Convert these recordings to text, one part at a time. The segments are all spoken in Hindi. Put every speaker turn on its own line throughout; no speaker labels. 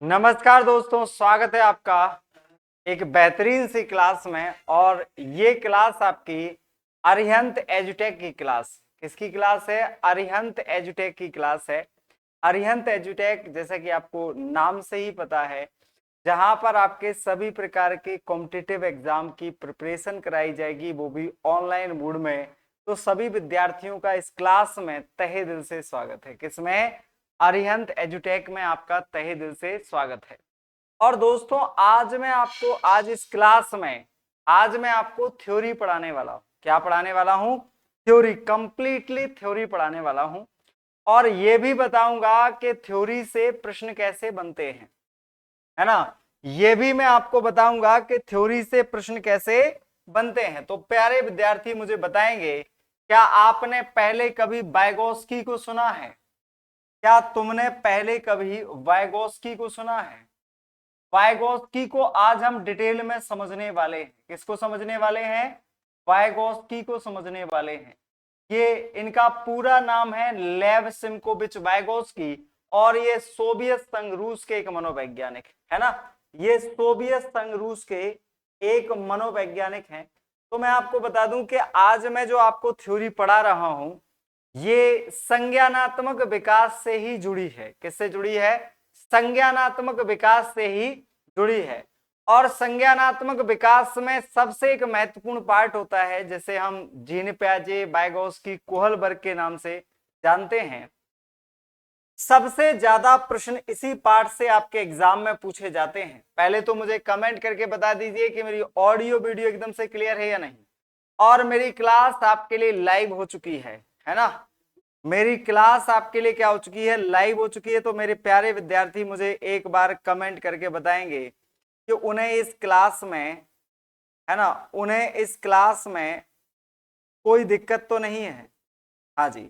नमस्कार दोस्तों, स्वागत है आपका एक बेहतरीन सी क्लास में। और ये क्लास आपकी अरिहंत एजुटेक की क्लास। किसकी क्लास है? अरिहंत एजुटेक की क्लास है। अरिहंत एजुटेक जैसा कि आपको नाम से ही पता है, जहां पर आपके सभी प्रकार के कॉम्पिटिटिव एग्जाम की प्रिपरेशन कराई जाएगी, वो भी ऑनलाइन मोड में। तो सभी विद्यार्थियों का इस क्लास में तहे दिल से स्वागत है। किसमें? अरिहंत एजुटेक में आपका तहे दिल से स्वागत है। और दोस्तों, आज मैं आपको थ्योरी पढ़ाने वाला हूं। क्या पढ़ाने वाला हूं? थ्योरी, कंप्लीटली थ्योरी पढ़ाने वाला हूं। और ये भी बताऊंगा कि थ्योरी से प्रश्न कैसे बनते हैं, है ना। ये भी मैं आपको बताऊंगा कि थ्योरी से प्रश्न कैसे बनते हैं। तो प्यारे विद्यार्थी, मुझे बताएंगे, क्या आपने पहले कभी वाइगोत्स्की को सुना है? क्या तुमने पहले कभी वाइगोत्स्की को सुना है? वाइगोत्स्की को आज हम डिटेल में समझने वाले हैं। किसको समझने वाले हैं? वाइगोत्स्की को समझने वाले हैं। ये इनका पूरा नाम है लेव सिमकोविच वाइगोत्स्की। और ये सोवियत संघ रूस के एक मनोवैज्ञानिक है ना। ये सोवियत संघ रूस के एक मनोवैज्ञानिक हैं। तो मैं आपको बता दूं कि आज मैं जो आपको थ्योरी पढ़ा रहा हूं, ये संज्ञानात्मक विकास से ही जुड़ी है। किससे जुड़ी है? संज्ञानात्मक विकास से ही जुड़ी है। और संज्ञानात्मक विकास में सबसे एक महत्वपूर्ण पार्ट होता है, जिसे हम जीन पियाजे, वाइगोत्स्की, कोहलबर्ग के नाम से जानते हैं। सबसे ज्यादा प्रश्न इसी पार्ट से आपके एग्जाम में पूछे जाते हैं। पहले तो मुझे कमेंट करके बता दीजिए कि मेरी ऑडियो वीडियो एकदम से क्लियर है या नहीं। और मेरी क्लास आपके लिए लाइव हो चुकी है ना। मेरी क्लास आपके लिए क्या हो चुकी है? लाइव हो चुकी है। तो मेरे प्यारे विद्यार्थी, मुझे एक बार कमेंट करके बताएंगे कि उन्हें इस क्लास में, है ना, उन्हें इस क्लास में कोई दिक्कत तो नहीं है। हाँ जी,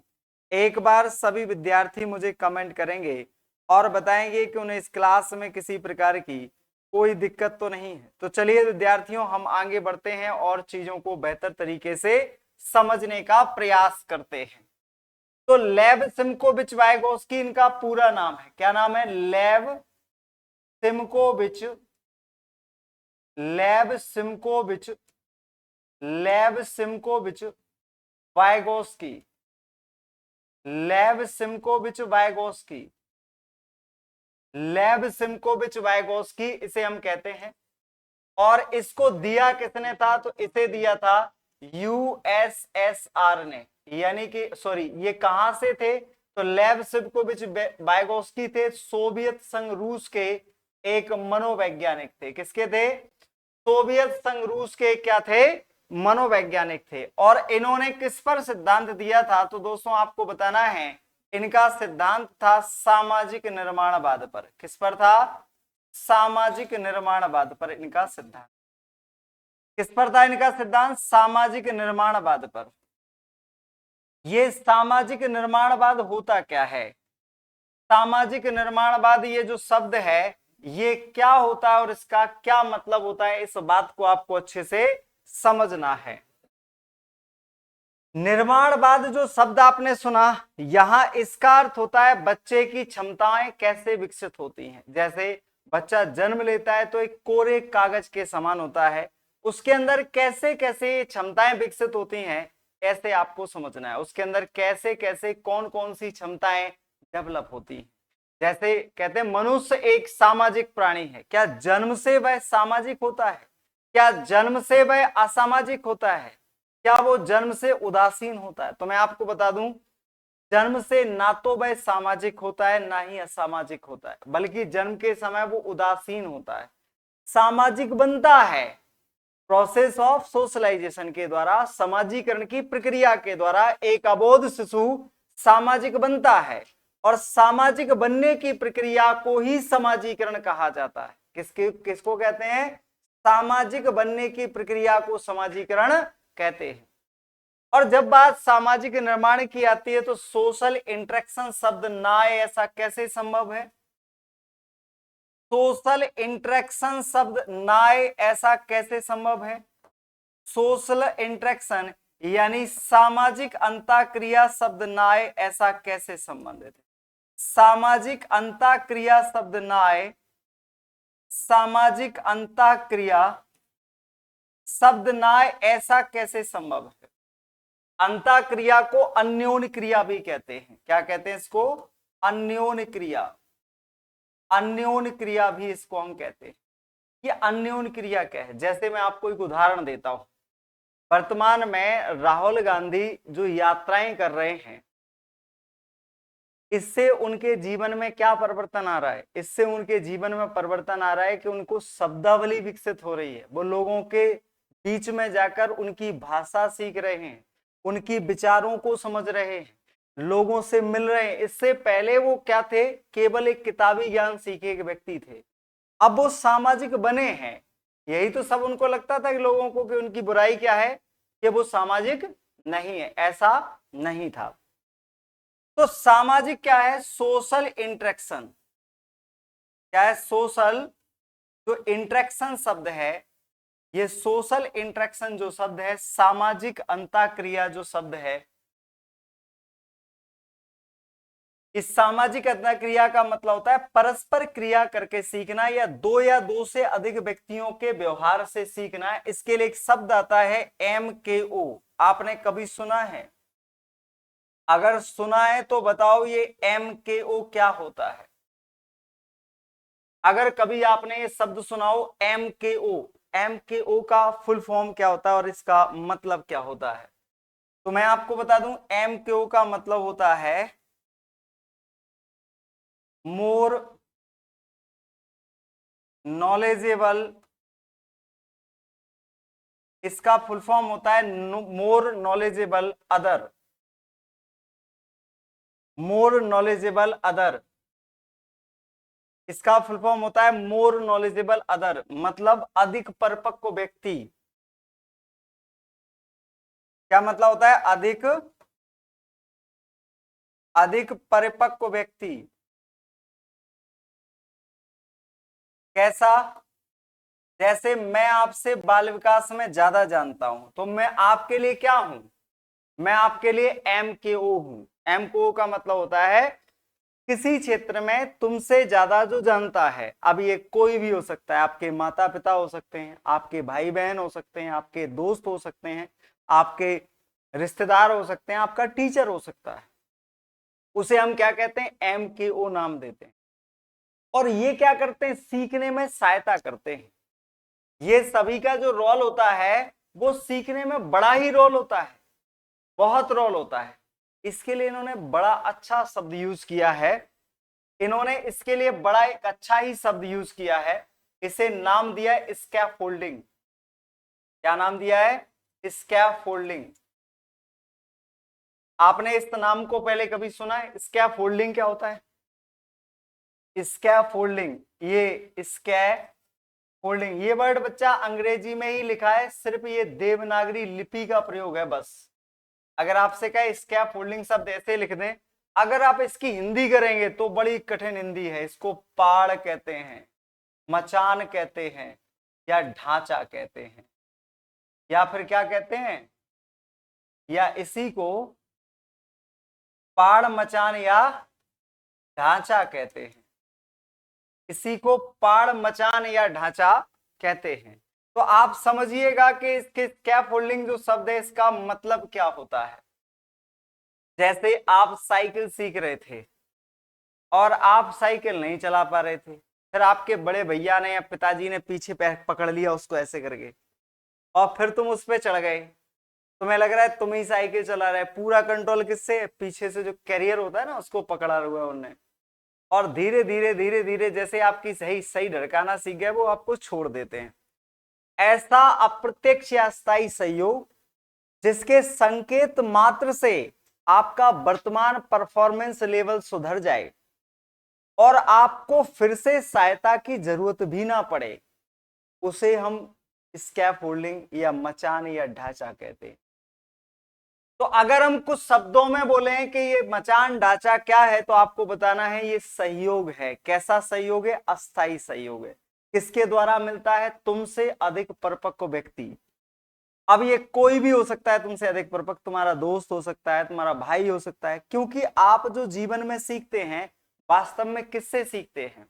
एक बार सभी विद्यार्थी मुझे कमेंट करेंगे और बताएंगे कि उन्हें इस क्लास में किसी प्रकार की कोई दिक्कत तो नहीं है। तो चलिए विद्यार्थियों, हम आगे बढ़ते हैं और चीजों को बेहतर तरीके से समझने का प्रयास करते हैं। तो लेव सिमकोविच वाइगोत्स्की इनका पूरा नाम है। क्या नाम है? लेव सिमकोविच, लेव सिमकोविच, लेव सिमकोविच वाइगोत्स्की, लेव सिमकोविच वाइगोत्स्की, लेव सिमकोविच वाइगोत्स्की इसे हम कहते हैं। और इसको दिया किसने था? तो इसे दिया था यूएसएसआर ने। यानी कि सॉरी, ये कहां से थे? तो लेव सिमकोविच वाइगोत्स्की थे सोवियत संघ रूस के एक मनोवैज्ञानिक थे। किसके थे? सोवियत संघ रूस के क्या थे? मनोवैज्ञानिक थे। और इन्होंने किस पर सिद्धांत दिया था? तो दोस्तों, आपको बताना है, इनका सिद्धांत था सामाजिक निर्माणवाद पर। किस पर था? सामाजिक निर्माणवाद पर इनका सिद्धांत। किस पर था इनका सिद्धांत? सामाजिक निर्माणवाद पर। ये सामाजिक निर्माणवाद होता क्या है? सामाजिक निर्माणवाद, ये जो शब्द है, ये क्या होता है और इसका क्या मतलब होता है, इस बात को आपको अच्छे से समझना है। निर्माणवाद जो शब्द आपने सुना, यहां इसका अर्थ होता है बच्चे की क्षमताएं कैसे विकसित होती हैं। जैसे बच्चा जन्म लेता है तो एक कोरे कागज के समान होता है, उसके अंदर कैसे कैसे क्षमताएं विकसित होती हैं, ऐसे आपको समझना है। उसके अंदर कैसे कैसे कौन कौन सी क्षमताएं डेवलप होती हैं। जैसे कहते हैं मनुष्य एक सामाजिक प्राणी है। क्या जन्म से वह सामाजिक होता है? क्या जन्म से वह असामाजिक होता है? क्या वो जन्म से उदासीन होता है? तो मैं आपको बता दूं, जन्म से ना तो वह सामाजिक होता है ना ही असामाजिक होता है, बल्कि जन्म के समय वो उदासीन होता है। सामाजिक बनता है प्रोसेस ऑफ सोशलाइजेशन के द्वारा, समाजीकरण की प्रक्रिया के द्वारा एक अबोध शिशु सामाजिक बनता है। और सामाजिक बनने की प्रक्रिया को ही समाजीकरण कहा जाता है। किसको कहते हैं? सामाजिक बनने की प्रक्रिया को समाजीकरण कहते हैं। और जब बात सामाजिक निर्माण की आती है, तो सोशल इंटरेक्शन शब्द ना आए ऐसा कैसे संभव है? सोशल इंटरेक्शन शब्द ना आए ऐसा कैसे संभव है? सोशल इंटरेक्शन यानी सामाजिक अंतःक्रिया शब्द ना आए ऐसा कैसे संबंधित है? सामाजिक अंतःक्रिया शब्द ना आए सामाजिक अंतःक्रिया शब्द ना ऐसा कैसे संभव है? अंतःक्रिया को अन्योन्य क्रिया भी कहते हैं। क्या कहते हैं इसको? अन्योन्य क्रिया। अन्योन्य क्रिया भी इसको हम कहते हैं। ये अन्योन्य क्रिया क्या है? जैसे मैं आपको एक उदाहरण देता हूं। वर्तमान में राहुल गांधी जो यात्राएं कर रहे हैं, इससे उनके जीवन में क्या परिवर्तन आ रहा है? इससे उनके जीवन में परिवर्तन आ रहा है कि उनको शब्दावली विकसित हो रही है। वो लोगों के बीच में जाकर उनकी भाषा सीख रहे हैं, उनकी विचारों को समझ रहे हैं, लोगों से मिल रहे हैं। इससे पहले वो क्या थे? केवल एक किताबी ज्ञान सीखे एक व्यक्ति थे। अब वो सामाजिक बने हैं। यही तो सब उनको लगता था कि लोगों को कि उनकी बुराई क्या है, कि वो सामाजिक नहीं है। ऐसा नहीं था। तो सामाजिक क्या है? Social interaction. क्या है? सोशल जो इंटरेक्शन शब्द है, ये सोशल इंटरेक्शन जो शब्द है, सामाजिक अंतःक्रिया जो शब्द है, इस सामाजिक अंतःक्रिया का मतलब होता है परस्पर क्रिया करके सीखना या दो से अधिक व्यक्तियों के व्यवहार से सीखना। इसके लिए एक शब्द आता है MKO। आपने कभी सुना है? अगर सुना है तो बताओ ये MKO क्या होता है? अगर कभी आपने ये शब्द सुनाओ MKO, MKO का फुल फॉर्म क्या होता है और इसका मतलब क्या होता है? तो मैं आपको बता दूं, MKO का मतलब होता है मोर नॉलेजेबल। इसका फुल फॉर्म होता है more knowledgeable other. More knowledgeable other, इसका फुल फॉर्म होता है मोर नॉलेजेबल अदर, मतलब अधिक परिपक्व व्यक्ति। क्या मतलब होता है? अधिक परिपक्व व्यक्ति। कैसा? जैसे मैं आपसे बाल विकास में ज्यादा जानता हूं, तो मैं आपके लिए क्या हूं? मैं आपके लिए MKO हूं। MKO का मतलब होता है किसी क्षेत्र में तुमसे ज्यादा जो जानता है। अब ये कोई भी हो सकता है, आपके माता पिता हो सकते हैं, आपके भाई बहन हो सकते हैं, आपके दोस्त हो सकते हैं, आपके रिश्तेदार हो सकते हैं, आपका टीचर हो सकता है। उसे हम क्या कहते हैं? MKO नाम देते हैं। और ये क्या करते हैं? सीखने में सहायता करते हैं। ये सभी का जो रोल होता है वो सीखने में बड़ा ही रोल होता है, बहुत रोल होता है। इसके लिए इन्होंने बड़ा अच्छा शब्द यूज किया है। इन्होंने इसके लिए बड़ा एक अच्छा ही शब्द यूज किया है। इसे नाम दिया है स्कैफोल्डिंग। क्या नाम दिया है? स्कैफोल्डिंग। आपने इस नाम को पहले कभी सुना है? स्कैफोल्डिंग क्या होता है? स्कैफोल्डिंग, ये स्कैफोल्डिंग, ये वर्ड बच्चा अंग्रेजी में ही लिखा है, सिर्फ ये देवनागरी लिपि का प्रयोग है बस। अगर आपसे कहे स्कैफोल्डिंग शब्द ऐसे लिख दें, अगर आप इसकी हिंदी करेंगे तो बड़ी कठिन हिंदी है। इसको पाड़ कहते हैं, मचान कहते हैं, या ढांचा कहते हैं, या फिर क्या कहते हैं, या इसी को पाड़ मचान या ढांचा कहते हैं। इसी को पाड़ मचान या ढांचा कहते हैं। तो आप समझिएगा कि इसके स्कैफोल्डिंग जो शब्द है इसका मतलब क्या होता है। जैसे आप साइकिल सीख रहे थे और आप साइकिल नहीं चला पा रहे थे, फिर आपके बड़े भैया ने या पिताजी ने पीछे पकड़ लिया उसको ऐसे करके, और फिर तुम उस पर चढ़ गए। तुम्हें लग रहा है तुम ही साइकिल चला रहे, पूरा कंट्रोल किससे? पीछे से जो कैरियर होता है ना उसको पकड़ा हुआ है उन्होंने। और धीरे धीरे धीरे धीरे जैसे आपकी सही सही ढड़काना सीख गए, वो आपको छोड़ देते हैं। ऐसा अप्रत्यक्ष या स्थायी सहयोग जिसके संकेत मात्र से आपका वर्तमान परफॉर्मेंस लेवल सुधर जाए और आपको फिर से सहायता की जरूरत भी ना पड़े, उसे हम स्कैफोल्डिंग या मचान या ढांचा कहते हैं। तो अगर हम कुछ शब्दों में बोले कि ये मचान ढांचा क्या है, तो आपको बताना है ये सहयोग है। कैसा सहयोग है? अस्थाई सहयोग है। किसके द्वारा मिलता है? तुमसे अधिक परिपक्व व्यक्ति। अब ये कोई भी हो सकता है तुमसे अधिक परिपक्व, तुम्हारा दोस्त हो सकता है, तुम्हारा भाई हो सकता है, क्योंकि आप जो जीवन में सीखते हैं वास्तव में किससे सीखते हैं?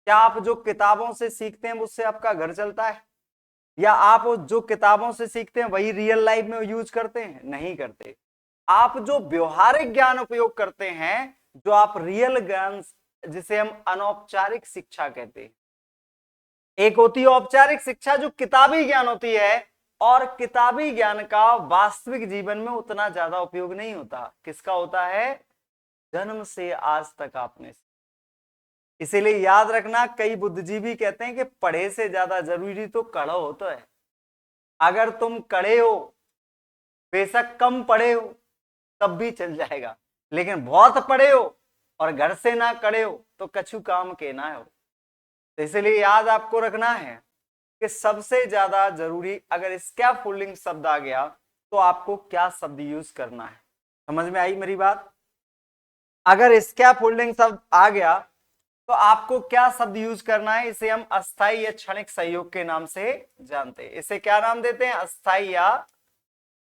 क्या आप जो किताबों से सीखते हैं उससे आपका घर चलता है? या आप जो किताबों से सीखते हैं वही रियल लाइफ में यूज करते हैं? नहीं करते। आप जो व्यवहारिक ज्ञान उपयोग करते हैं, जो आप रियल ज्ञान, जिसे हम अनौपचारिक शिक्षा कहते हैं। एक होती है औपचारिक शिक्षा जो किताबी ज्ञान होती है, और किताबी ज्ञान का वास्तविक जीवन में उतना ज्यादा उपयोग नहीं होता। किसका होता है? जन्म से आज तक आपने। इसीलिए याद रखना, कई बुद्धिजीवी कहते हैं कि पढ़े से ज्यादा जरूरी तो कड़ा हो तो है। अगर तुम कड़े हो, बेशक कम पढ़े हो तब भी चल जाएगा, लेकिन बहुत पढ़े हो और घर से ना कड़े हो तो कछु काम के ना हो। तो इसलिए याद आपको रखना है कि सबसे ज्यादा जरूरी, अगर स्कैफोल्डिंग शब्द आ गया तो आपको क्या शब्द यूज करना है। समझ में आई मेरी बात? अगर स्कैफोल्डिंग शब्द आ गया तो आपको क्या शब्द यूज करना है? इसे हम अस्थाई या क्षणिक सहयोग के नाम से जानते हैं। इसे क्या नाम देते हैं?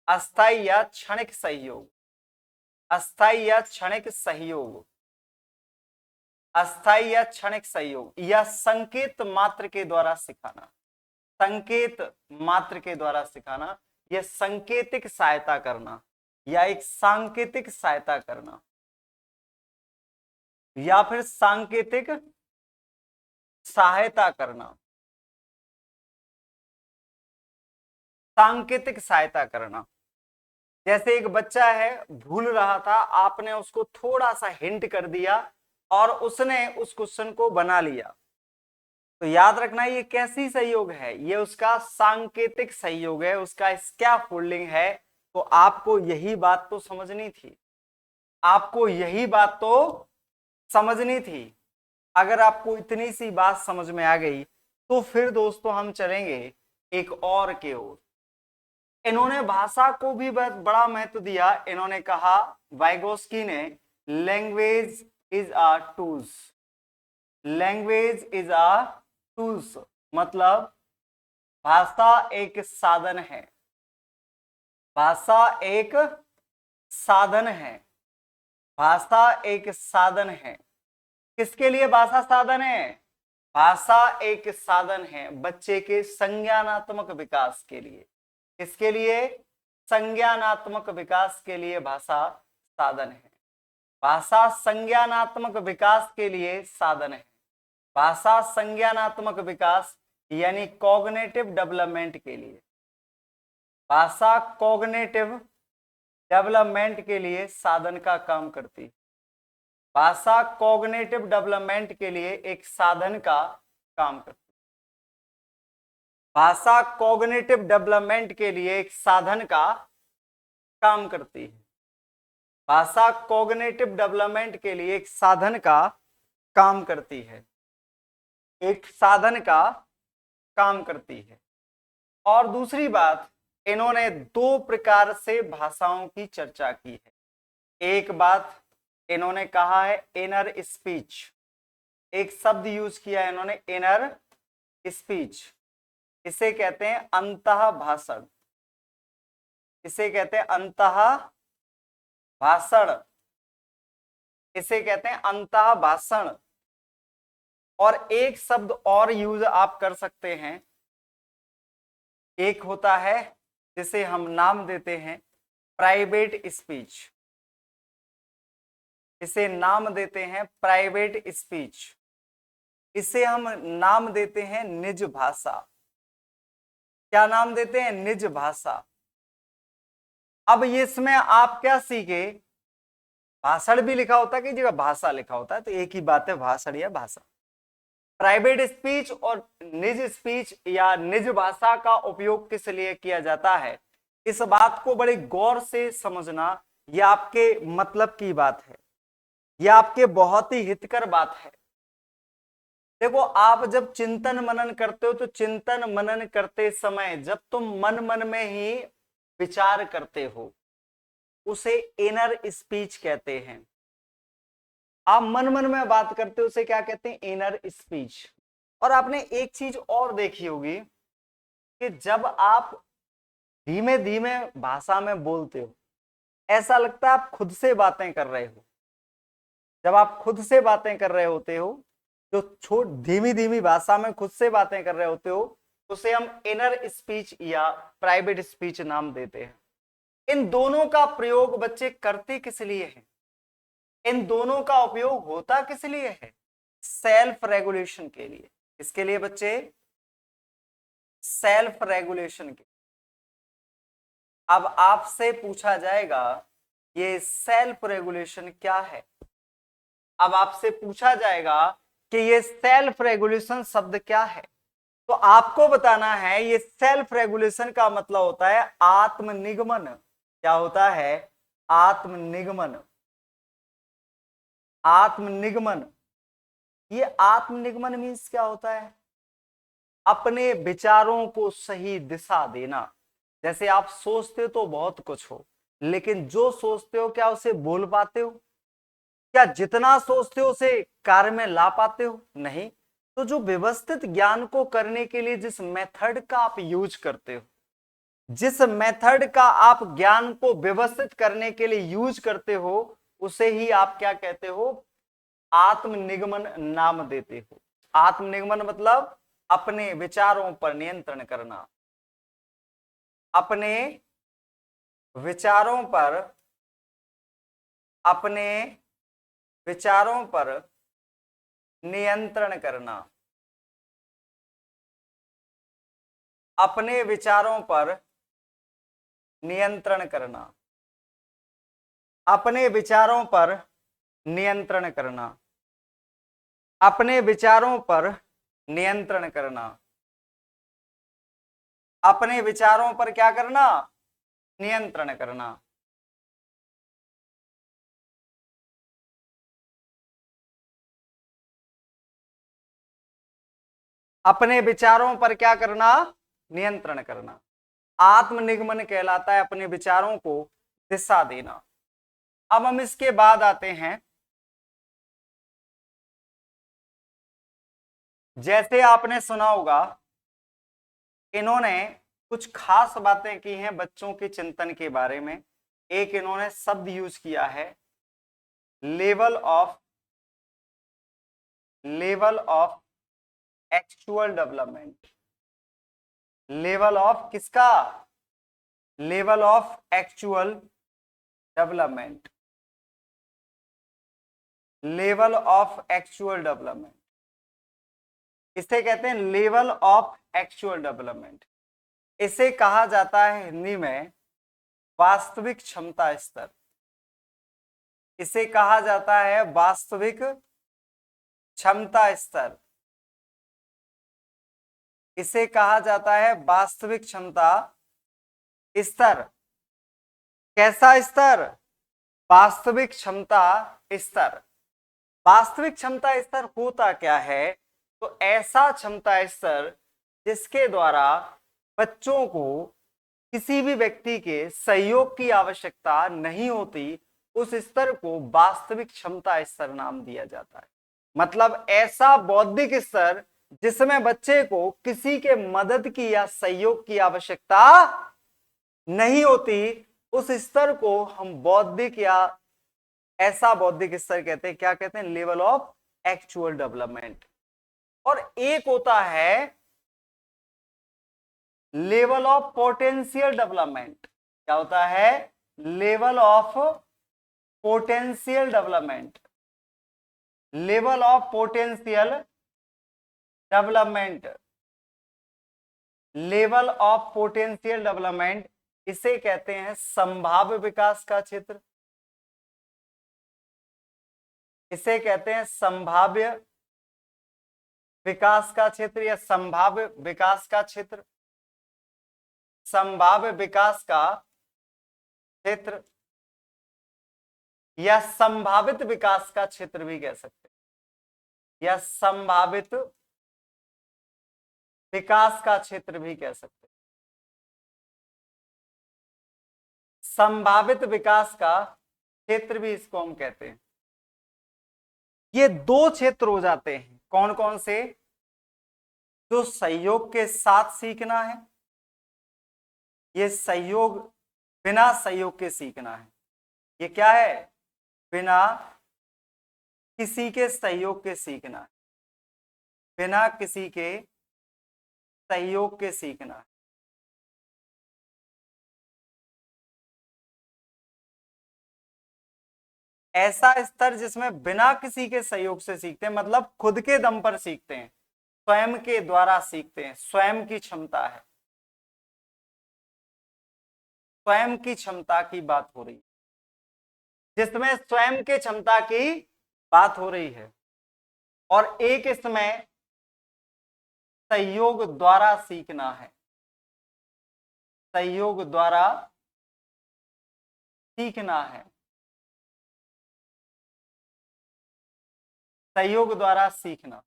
अस्थाई या क्षणिक सहयोग। अस्थाई या क्षणिक सहयोग, अस्थाई या क्षणिक सहयोग, या संकेत मात्र के द्वारा सिखाना। संकेत मात्र के द्वारा सिखाना, यह संकेतिक सहायता करना, या एक सांकेतिक सहायता करना, या फिर सांकेतिक सहायता करना। सांकेतिक सहायता करना, जैसे एक बच्चा है भूल रहा था, आपने उसको थोड़ा सा हिंट कर दिया और उसने उस क्वेश्चन को बना लिया। तो याद रखना ये कैसी सहयोग है? ये उसका सांकेतिक सहयोग है, उसका स्कैफोल्डिंग है। तो आपको यही बात तो समझनी थी, आपको यही बात तो समझनी थी। अगर आपको इतनी सी बात समझ में आ गई तो फिर दोस्तों हम चलेंगे एक और के ओर। इन्होंने भाषा को भी बहुत बड़ा महत्व दिया। इन्होंने कहा, वाइगोस्की ने, language is a tools. Language is a tools मतलब भाषा एक साधन है। भाषा एक साधन है। भाषा एक साधन है। किसके लिए भाषा साधन है? भाषा एक साधन है बच्चे के संज्ञानात्मक विकास के लिए। किसके लिए? संज्ञानात्मक विकास के लिए भाषा साधन है। भाषा संज्ञानात्मक विकास के लिए साधन है। भाषा संज्ञानात्मक विकास यानी कॉग्निटिव डेवलपमेंट के लिए, भाषा कॉग्निटिव डेवलपमेंट के लिए साधन का काम करती है। भाषा कॉग्निटिव डेवलपमेंट के लिए एक साधन का काम करती है। भाषा कॉग्निटिव डेवलपमेंट के लिए एक साधन का काम करती है। भाषा कॉग्निटिव डेवलपमेंट के लिए एक साधन का काम करती है। एक साधन का काम करती है। और दूसरी बात, इन्होंने दो प्रकार से भाषाओं की चर्चा की है। एक बात इन्होंने कहा है इनर स्पीच। एक शब्द यूज किया है इन्होंने, इनर स्पीच। इसे कहते हैं अंतः भाषण। इसे कहते हैं अंतः भाषण। इसे कहते हैं अंतः भाषण। और एक शब्द और यूज आप कर सकते हैं, एक होता है जिसे हम नाम देते हैं प्राइवेट स्पीच। इसे नाम देते हैं प्राइवेट स्पीच। इसे हम नाम देते हैं निज भाषा। क्या नाम देते हैं? निज भाषा। अब ये इसमें आप क्या सीखे? भाषण भी लिखा होता है, कई जगह भाषा लिखा होता है, तो एक ही बात है भाषण या भाषा। प्राइवेट स्पीच और निज स्पीच या निज भाषा का उपयोग किस लिए किया जाता है, इस बात को बड़े गौर से समझना। यह आपके मतलब की बात है, यह आपके बहुत ही हितकर बात है। देखो, आप जब चिंतन मनन करते हो तो चिंतन मनन करते समय जब तुम मन मन में ही विचार करते हो उसे इनर स्पीच कहते हैं। आप मन मन में बात करते हो उसे क्या कहते हैं? Inner speech. और आपने एक चीज और देखी होगी कि जब आप धीमे धीमे भाषा में बोलते हो ऐसा लगता है आप खुद से बातें कर रहे हो। जब आप खुद से बातें कर रहे होते हो जो छोट धीमी धीमी भाषा में खुद से बातें कर रहे होते हो, उसे हम इनर स्पीच या प्राइवेट स्पीच नाम देते हैं। इन दोनों का प्रयोग बच्चे करते किस लिए हैं? इन दोनों का उपयोग होता किस लिए है? सेल्फ रेगुलेशन के लिए। किसके लिए बच्चे? सेल्फ रेगुलेशन के। अब आपसे पूछा जाएगा ये सेल्फ रेगुलेशन क्या है? अब आपसे पूछा जाएगा कि ये सेल्फ रेगुलेशन शब्द क्या है, तो आपको बताना है ये सेल्फ रेगुलेशन का मतलब होता है आत्मनिगमन। क्या होता है? आत्मनिगमन। आत्मनिगमन। ये आत्मनिगमन मीन्स क्या होता है? अपने विचारों को सही दिशा देना। जैसे आप सोचते तो बहुत कुछ हो, लेकिन जो सोचते हो क्या उसे बोल पाते हो? क्या जितना सोचते हो उसे कार्य में ला पाते हो? नहीं। तो जो व्यवस्थित ज्ञान को करने के लिए जिस मेथड का आप यूज करते हो, जिस मेथड का आप ज्ञान को व्यवस्थित करने के लिए यूज करते हो, उसे ही आप क्या कहते हो? आत्मनिगमन नाम देते हो। आत्मनिगमन मतलब अपने विचारों पर नियंत्रण करना, अपने विचारों पर, अपने विचारों पर नियंत्रण करना, अपने विचारों पर नियंत्रण करना, अपने विचारों पर नियंत्रण करना, अपने विचारों पर नियंत्रण करना, अपने विचारों पर क्या करना? नियंत्रण करना। अपने विचारों पर क्या करना? नियंत्रण करना। आत्मनिगमन कहलाता है अपने विचारों को दिशा देना। अब हम इसके बाद आते हैं, जैसे आपने सुना होगा इन्होंने कुछ खास बातें की हैं बच्चों के चिंतन के बारे में। एक इन्होंने शब्द यूज किया है, level of actual development. Level of किसका? Level of actual development. Level of actual development, इसे कहते हैं लेवल ऑफ एक्चुअल डेवलपमेंट। इसे कहा जाता है हिंदी में वास्तविक क्षमता स्तर। इसे कहा जाता है वास्तविक क्षमता स्तर। इसे कहा जाता है वास्तविक क्षमता स्तर। कैसा स्तर? वास्तविक क्षमता स्तर। वास्तविक क्षमता स्तर होता क्या है? तो ऐसा क्षमता स्तर जिसके द्वारा बच्चों को किसी भी व्यक्ति के सहयोग की आवश्यकता नहीं होती, उस स्तर को वास्तविक क्षमता स्तर नाम दिया जाता है। मतलब ऐसा बौद्धिक स्तर जिसमें बच्चे को किसी के मदद की या सहयोग की आवश्यकता नहीं होती, उस स्तर को हम बौद्धिक या ऐसा बौद्धिक स्तर कहते हैं। क्या कहते हैं? Level of actual development. और एक होता है लेवल ऑफ पोटेंशियल डेवलपमेंट। क्या होता है? Level of potential development. Level of potential development. Level of potential development, इसे कहते हैं संभाव्य विकास का क्षेत्र। इसे कहते हैं संभाव्य विकास का क्षेत्र या संभाव्य विकास का क्षेत्र। संभाव्य विकास का क्षेत्र या संभावित विकास का क्षेत्र भी कह सकते हैं, या संभावित विकास का क्षेत्र भी कह सकते हैं। संभावित विकास का क्षेत्र भी इसको हम कहते हैं। ये दो क्षेत्र हो जाते हैं, कौन कौन से? जो सहयोग के साथ सीखना है, ये सहयोग, बिना सहयोग के सीखना है। ये क्या है? बिना किसी के सहयोग के सीखना है। बिना किसी के सहयोग के सीखना। ऐसा स्तर जिसमें बिना किसी के सहयोग से सीखते हैं, मतलब खुद के दम पर सीखते हैं, स्वयं के द्वारा सीखते हैं, स्वयं की क्षमता है, स्वयं की क्षमता की बात हो रही है, जिसमें स्वयं के क्षमता की बात हो रही है। और एक इसमें सहयोग द्वारा सीखना है, सहयोग द्वारा सीखना है, सहयोग द्वारा सीखना,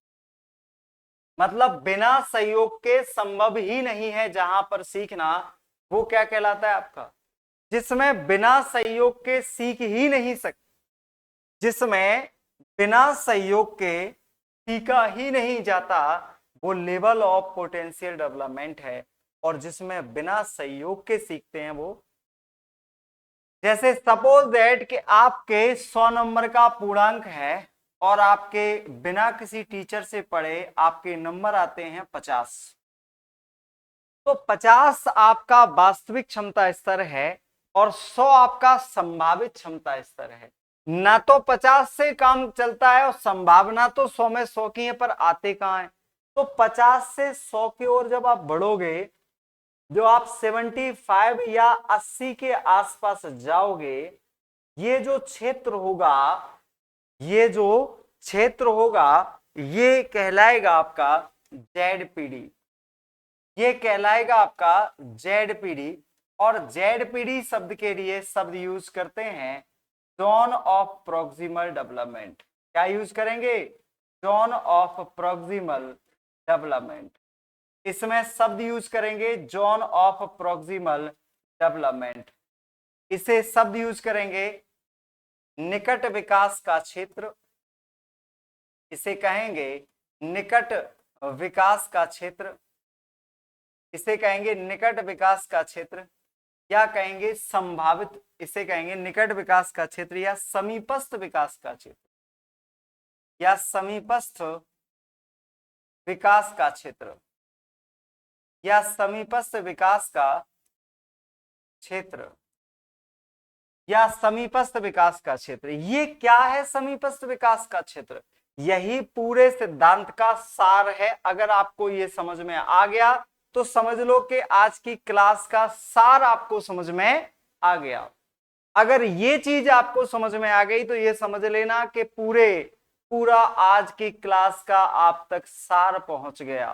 मतलब बिना सहयोग के संभव ही नहीं है जहां पर सीखना। वो क्या कहलाता है आपका, जिसमें बिना सहयोग के सीख ही नहीं सकते, जिसमें बिना सहयोग के सीखा ही नहीं जाता, वो लेवल ऑफ पोटेंशियल डेवलपमेंट है। और जिसमें बिना सहयोग के सीखते हैं वो, जैसे सपोज दैट कि आपके 100 नंबर का पूर्णांक है और आपके बिना किसी टीचर से पढ़े आपके नंबर आते हैं 50, तो 50 आपका वास्तविक क्षमता स्तर है और 100 आपका संभावित क्षमता स्तर है। ना तो 50 से काम चलता है और संभावना तो 100 में 100 की है, पर आते कहां है। तो 50 से 100 की ओर जब आप बढ़ोगे, जो आप 75 या 80 के आसपास जाओगे, ये जो क्षेत्र होगा, ये जो क्षेत्र होगा, ये कहलाएगा आपका जेडपीडी, ये कहलाएगा आपका जेडपीडी। और जेडपीडी शब्द के लिए शब्द यूज करते हैं जोन ऑफ प्रोक्सिमल डेवलपमेंट। क्या यूज करेंगे, जोन ऑफ प्रोक्सिमल डेवलपमेंट। इसमें शब्द यूज करेंगे जोन ऑफ प्रोक्सिमल डेवलपमेंट। इसे शब्द यूज करेंगे निकट विकास का क्षेत्र, इसे कहेंगे निकट विकास का क्षेत्र, इसे कहेंगे निकट विकास का क्षेत्र, या कहेंगे संभावित, इसे कहेंगे निकट विकास का क्षेत्र या समीपस्थ विकास का क्षेत्र, या समीपस्थ विकास का क्षेत्र, या समीपस्थ विकास का क्षेत्र, या समीपस्थ विकास का क्षेत्र। ये क्या है समीपस्थ विकास का क्षेत्र, यही पूरे सिद्धांत का सार है। अगर आपको ये समझ में आ गया तो समझ लो कि आज की क्लास का सार आपको समझ में आ गया। अगर ये चीज आपको समझ में आ गई तो ये समझ लेना कि पूरा आज की क्लास का आप तक सार पहुंच गया।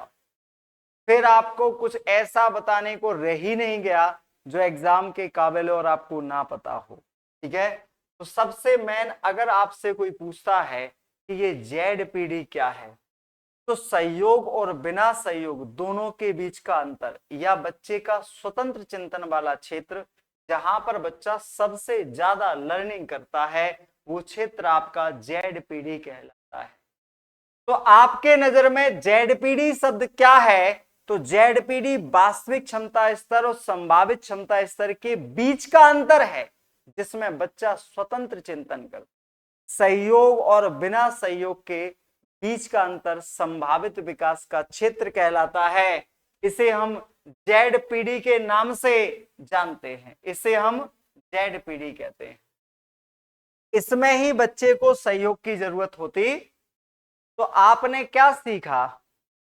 फिर आपको कुछ ऐसा बताने को रह ही नहीं गया जो एग्जाम के काबिल और आपको ना पता हो। ठीक है, तो सबसे मेन, अगर आपसे कोई पूछता है कि ये जेडपीडी क्या है, तो सहयोग और बिना सहयोग दोनों के बीच का अंतर, या बच्चे का स्वतंत्र चिंतन वाला क्षेत्र जहां पर बच्चा सबसे ज्यादा लर्निंग करता है, वो क्षेत्र आपका जेडपीडी कहलाता है। तो आपके नजर में जेडपीडी शब्द क्या है, तो जेडपीडी वास्तविक क्षमता स्तर और संभावित क्षमता स्तर के बीच का अंतर है, जिसमें बच्चा स्वतंत्र चिंतन करता। सहयोग और बिना सहयोग के बीच का अंतर संभावित विकास का क्षेत्र कहलाता है। इसे हम जेडपीडी के नाम से जानते हैं, इसे हम जेडपीडी कहते हैं। इसमें ही बच्चे को सहयोग की जरूरत होती। तो आपने क्या सीखा,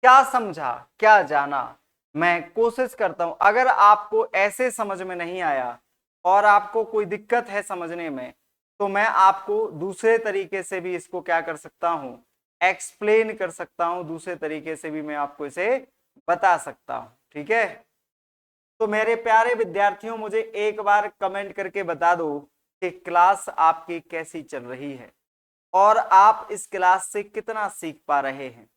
क्या समझा, क्या जाना, मैं कोशिश करता हूं अगर आपको ऐसे समझ में नहीं आया और आपको कोई दिक्कत है समझने में, तो मैं आपको दूसरे तरीके से भी इसको क्या कर सकता हूं, एक्सप्लेन कर सकता हूं, दूसरे तरीके से भी मैं आपको इसे बता सकता हूं। ठीक है, तो मेरे प्यारे विद्यार्थियों, मुझे एक बार कमेंट करके बता दो कि क्लास आपकी कैसी चल रही है और आप इस क्लास से कितना सीख पा रहे हैं।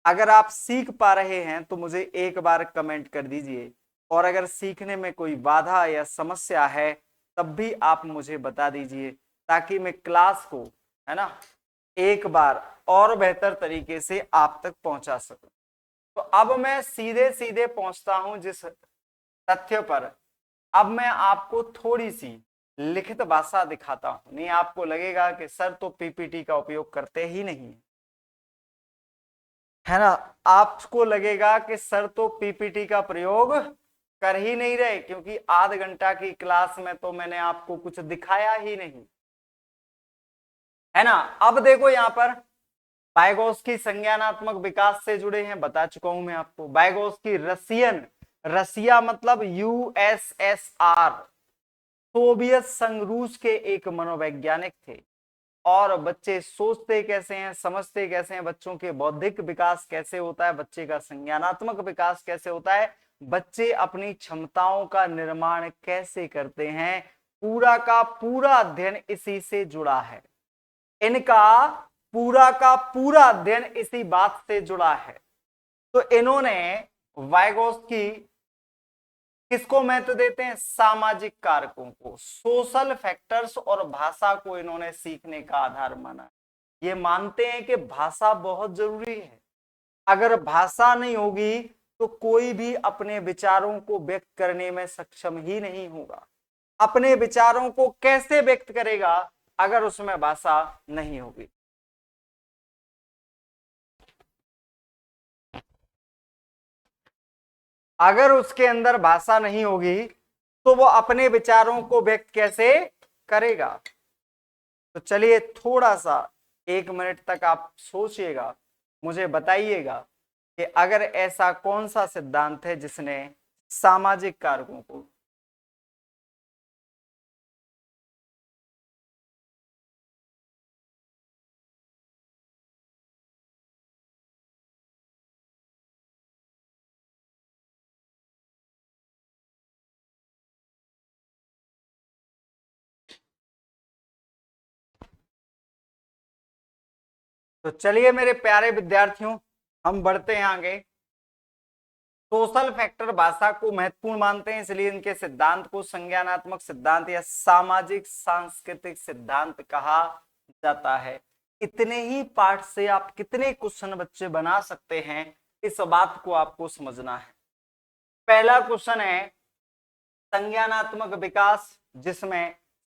अगर आप सीख पा रहे हैं तो मुझे एक बार कमेंट कर दीजिए, और अगर सीखने में कोई बाधा या समस्या है तब भी आप मुझे बता दीजिए, ताकि मैं क्लास को, है ना, एक बार और बेहतर तरीके से आप तक पहुंचा सकूं। तो अब मैं सीधे सीधे पहुंचता हूं जिस तथ्य पर, अब मैं आपको थोड़ी सी लिखित भाषा दिखाता हूं। नहीं आपको लगेगा कि सर तो पीपीटी का उपयोग करते ही नहीं। है ना। आपको लगेगा कि सर तो पीपीटी का प्रयोग कर ही नहीं रहे, क्योंकि आध घंटा की क्लास में तो मैंने आपको कुछ दिखाया ही नहीं, है ना। अब देखो यहां पर वाइगोत्स्की संज्ञानात्मक विकास से जुड़े हैं, बता चुका हूं मैं आपको। वाइगोत्स्की रसियन, रसिया मतलब यूएसएसआर, सोवियत संघ रूस के एक मनोवैज्ञानिक थे। और बच्चे सोचते कैसे हैं, समझते कैसे हैं, बच्चों के बौद्धिक विकास कैसे होता है, बच्चे का संज्ञानात्मक विकास कैसे होता है, बच्चे अपनी क्षमताओं का निर्माण कैसे करते हैं, पूरा का पूरा अध्ययन इसी से जुड़ा है। इनका पूरा का पूरा अध्ययन इसी बात से जुड़ा है। तो इन्होंने वाइगोत्स्की किसको महत्व देते हैं, सामाजिक कारकों को, सोशल फैक्टर्स, और भाषा को इन्होंने सीखने का आधार माना। ये मानते हैं कि भाषा बहुत जरूरी है, अगर भाषा नहीं होगी तो कोई भी अपने विचारों को व्यक्त करने में सक्षम ही नहीं होगा। अपने विचारों को कैसे व्यक्त करेगा अगर उसमें भाषा नहीं होगी। अगर उसके अंदर भाषा नहीं होगी तो वो अपने विचारों को व्यक्त कैसे करेगा। तो चलिए थोड़ा सा 1 मिनट तक आप सोचिएगा, मुझे बताइएगा कि अगर ऐसा कौन सा सिद्धांत है जिसने सामाजिक कारकों को, तो चलिए मेरे प्यारे विद्यार्थियों हम बढ़ते हैं आगे। सोशल फैक्टर भाषा को महत्वपूर्ण मानते हैं, इसलिए इनके सिद्धांत को संज्ञानात्मक सिद्धांत या सामाजिक सांस्कृतिक सिद्धांत कहा जाता है। इतने ही पाठ से आप कितने क्वेश्चन बच्चे बना सकते हैं, इस बात को आपको समझना है। पहला क्वेश्चन है संज्ञानात्मक विकास, जिसमें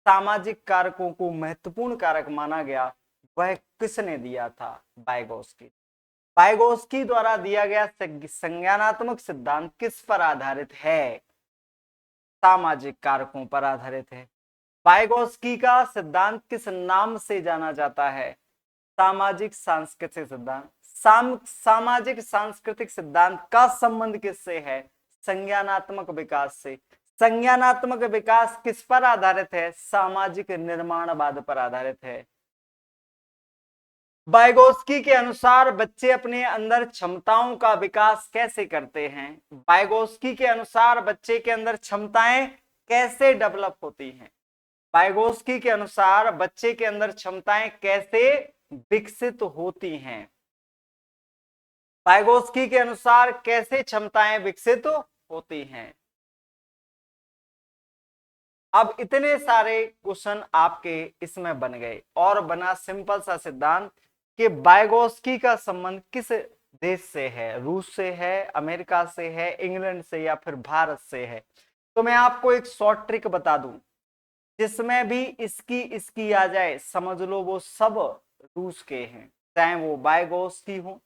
सामाजिक कारकों को महत्वपूर्ण कारक माना गया, वह किसने दिया था, वाइगोत्स्की। वाइगोत्स्की द्वारा दिया गया संज्ञानात्मक सिद्धांत किस पर आधारित है, सामाजिक कारकों पर आधारित है। वाइगोत्स्की का सिद्धांत किस नाम से जाना जाता है, सामाजिक सांस्कृतिक सिद्धांत। सामाजिक सांस्कृतिक सिद्धांत का संबंध किससे है, संज्ञानात्मक विकास से। संज्ञानात्मक विकास किस पर आधारित है, सामाजिक निर्माणवाद पर आधारित है। वाइगोत्स्की के अनुसार बच्चे अपने अंदर क्षमताओं का विकास कैसे करते हैं, वाइगोत्स्की के अनुसार बच्चे के अंदर क्षमताएं कैसे डेवलप होती हैं, वाइगोत्स्की के अनुसार बच्चे के अंदर क्षमताएं कैसे विकसित होती हैं, वाइगोत्स्की के अनुसार कैसे क्षमताएं विकसित होती हैं। अब इतने सारे क्वेश्चन आपके इसमें बन गए, और बना सिंपल सा सिद्धांत कि वाइगोत्स्की का संबंध किस देश से है, रूस से है, अमेरिका से है, इंग्लैंड से, या फिर भारत से है। तो मैं आपको एक शॉर्ट ट्रिक बता दूं, जिसमें भी इसकी इसकी आ जाए समझ लो वो सब रूस के हैं, चाहे वो वाइगोत्स्की हो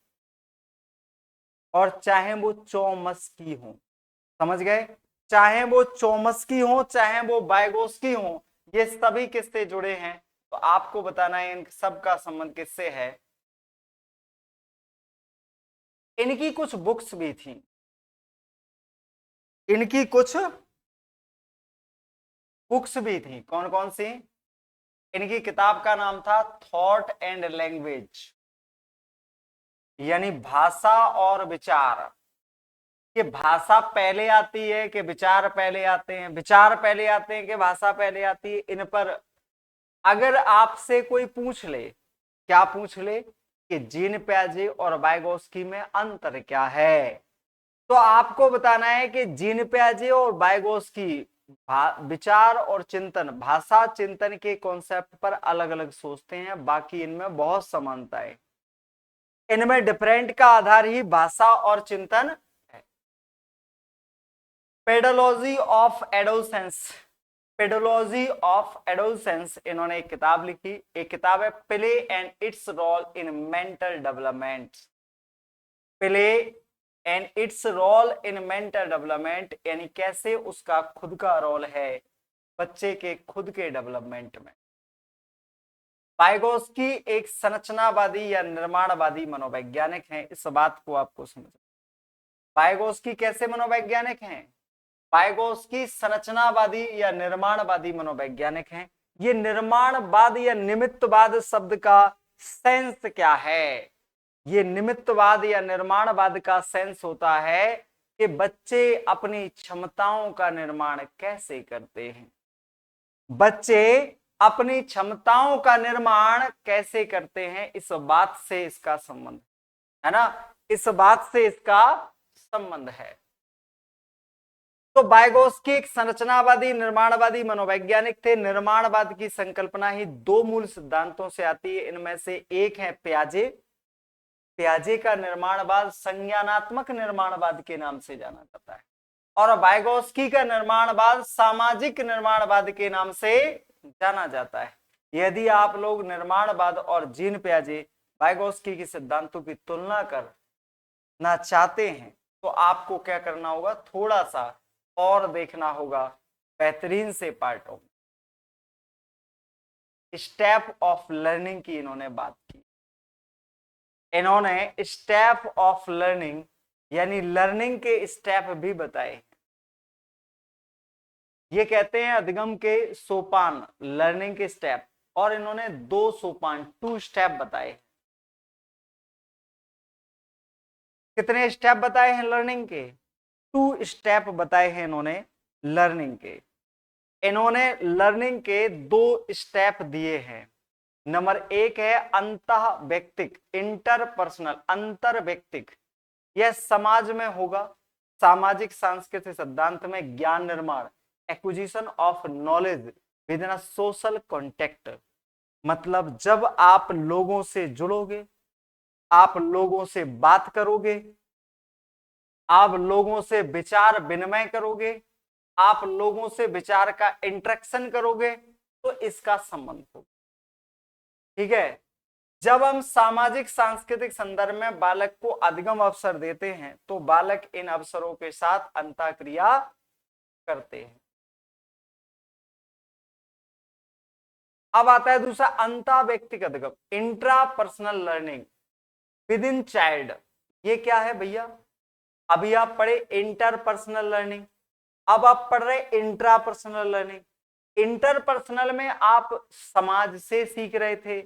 और चाहे वो चोम्स्की हो। समझ गए, चाहे वो चोम्स्की हो चाहे वो वाइगोत्स्की हो, ये सभी किससे जुड़े हैं, तो आपको बताना है इन सब का संबंध किससे है। इनकी कुछ बुक्स भी थी, इनकी कुछ बुक्स भी थी, कौन कौन सी। इनकी किताब का नाम था थॉट एंड लैंग्वेज, यानी भाषा और विचार। कि भाषा पहले आती है कि विचार पहले आते हैं, विचार पहले आते हैं कि भाषा पहले आती है, इन पर अगर आपसे कोई पूछ ले, क्या पूछ ले कि जीन प्याजे और वाइगोत्स्की में अंतर क्या है, तो आपको बताना है कि जीन प्याजे और वाइगोत्स्की विचार और चिंतन, भाषा चिंतन के कॉन्सेप्ट पर अलग अलग सोचते हैं, बाकी इनमें बहुत समानता है। इनमें डिफरेंट का आधार ही भाषा और चिंतन है। Pedology of adolescence, pedology of adolescence, इन्होंने एक किताब लिखी, एक किताब है play and its role in mental development. Play and its role in mental development, यानी कैसे उसका खुद का रोल है बच्चे के खुद के डेवलपमेंट में। वाइगोस्की एक संरचनावादी या निर्माणवादी मनोवैज्ञानिक हैं, इस बात को आपको समझना। वाइगोस्की कैसे मनोवैज्ञानिक हैं? वाइगोस्की संरचनावादी या निर्माणवादी मनोवैज्ञानिक हैं। ये निर्माणवाद या निमित्तवाद शब्द का सेंस क्या है? ये निमित्तवाद या निर्माणवाद का सेंस होता है कि बच्चे अपनी क्षमताओं का निर्माण कैसे करते हैं। बच्चे अपनी क्षमताओं का निर्माण कैसे करते हैं, इस बात से इसका संबंध है ना, इस बात से इसका संबंध है। तो वाइगोस्की एक संरचनावादी निर्माणवादी मनोवैज्ञानिक थे। निर्माणवाद की संकल्पना ही दो मूल सिद्धांतों से आती है, इनमें से एक है प्याजे। प्याजे का निर्माणवाद संज्ञानात्मक निर्माणवाद के नाम से जाना जाता है, और वाइगोस्की का निर्माणवाद सामाजिक निर्माणवाद के नाम से जाना जाता है। यदि आप लोग निर्माणवाद और जीन प्याजे वाइगोस्की के सिद्धांतों की तुलना करना चाहते हैं तो आपको क्या करना होगा, थोड़ा सा और देखना होगा बेहतरीन से पार्टों में। स्टेप ऑफ लर्निंग की इन्होंने बात की। इन्होंने स्टेप ऑफ लर्निंग यानी लर्निंग के स्टेप भी बताए। ये कहते हैं अधिगम के सोपान, लर्निंग के स्टेप, और इन्होंने दो सोपान, 2 स्टेप बताए। कितने स्टेप बताए हैं लर्निंग के? 2 स्टेप बताए हैं इन्होंने लर्निंग के। इन्होंने लर्निंग के 2 स्टेप दिए हैं। नंबर 1 है अंतः व्यक्तिक, इंटरपर्सनल, अंतर व्यक्तिक। यह समाज में होगा। सामाजिक सांस्कृतिक सिद्धांत में ज्ञान निर्माण, acquisition of knowledge with in a social contact, मतलब जब आप लोगों से जुड़ोगे, आप लोगों से बात करोगे, आप लोगों से विचार विनिमय करोगे, आप लोगों से विचार का इंटरेक्शन करोगे, तो इसका संबंध होगा। ठीक है। जब हम सामाजिक सांस्कृतिक संदर्भ में बालक को अधिगम अवसर देते हैं तो बालक इन अवसरों के साथ अंतःक्रिया करते हैं। अब आता है दूसरा अंतः व्यक्तिगत अधिगम, intrapersonal learning with in child. ये क्या है भैया? अभी आप पढ़े इंटरपर्सनल लर्निंग, अब आप पढ़ रहे इंट्रापर्सनल लर्निंग। इंटरपर्सनल में आप समाज से सीख रहे थे,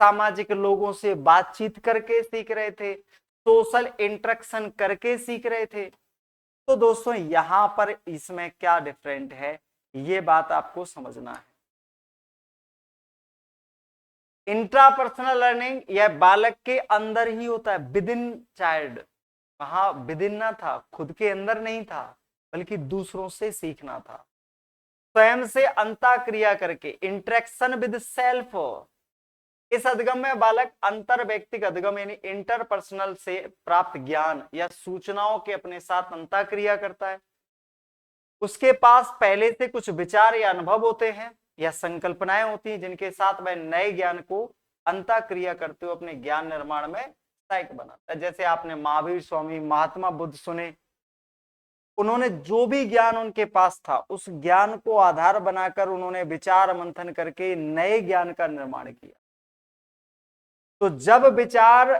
सामाजिक लोगों से बातचीत करके सीख रहे थे, सोशल इंटरेक्शन करके सीख रहे थे। तो दोस्तों यहां पर इसमें क्या डिफरेंट है, ये बात आपको समझना है। इंट्रापर्सनल लर्निंग यह बालक के अंदर ही होता है, विद इन चाइल्ड। वहां विद इन ना था, खुद के अंदर नहीं था, बल्कि दूसरों से सीखना था, स्वयं से अंतःक्रिया करके, इंटरेक्शन विद सेल्फ। इस अधिगम में बालक अंतर व्यक्तिगत अधिगम यानी इंटरपर्सनल से प्राप्त ज्ञान या सूचनाओं के अपने साथ अंतःक्रिया करता है। उसके पास पहले से कुछ विचार या अनुभव होते हैं या संकल्पनाएं होती हैं जिनके साथ वह नए ज्ञान को अंतःक्रिया करते हुए अपने ज्ञान निर्माण में सहायक बनाता है। जैसे आपने महावीर स्वामी, महात्मा बुद्ध सुने, उन्होंने जो भी ज्ञान उनके पास था उस ज्ञान को आधार बनाकर उन्होंने विचार मंथन करके नए ज्ञान का निर्माण किया। तो जब विचार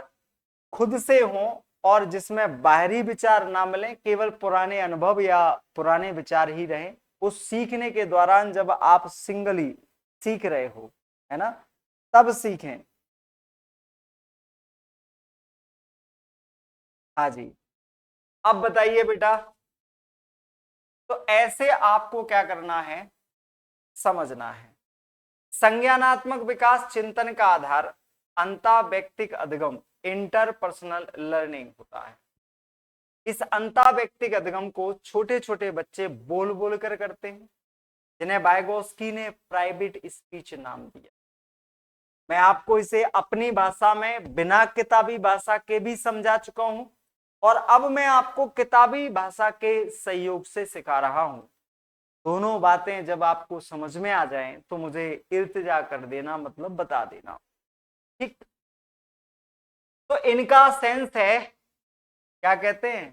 खुद से हो और जिसमें बाहरी विचार ना मिले, केवल पुराने अनुभव या पुराने विचार ही रहे, उस सीखने के दौरान जब आप सिंगली सीख रहे हो, है ना, तब सीखें। हाँ जी, अब बताइए बेटा, तो ऐसे आपको क्या करना है, समझना है। संज्ञानात्मक विकास चिंतन का आधार अंतः व्यक्तिक अधिगम, इंटरपर्सनल लर्निंग होता है। इस अंतः व्यक्तिक अधिगम को छोटे छोटे बच्चे बोल बोल कर करते हैं, जिन्हें वाइगोस्की ने प्राइवेट स्पीच नाम दिया। मैं आपको इसे अपनी भाषा में बिना किताबी भाषा के भी समझा चुका हूं, और अब मैं आपको किताबी भाषा के सहयोग से सिखा रहा हूं। दोनों बातें जब आपको समझ में आ जाएं तो मुझे इल्तिजा कर देना, मतलब बता देना। ठीक, तो इनका सेंस है क्या कहते हैं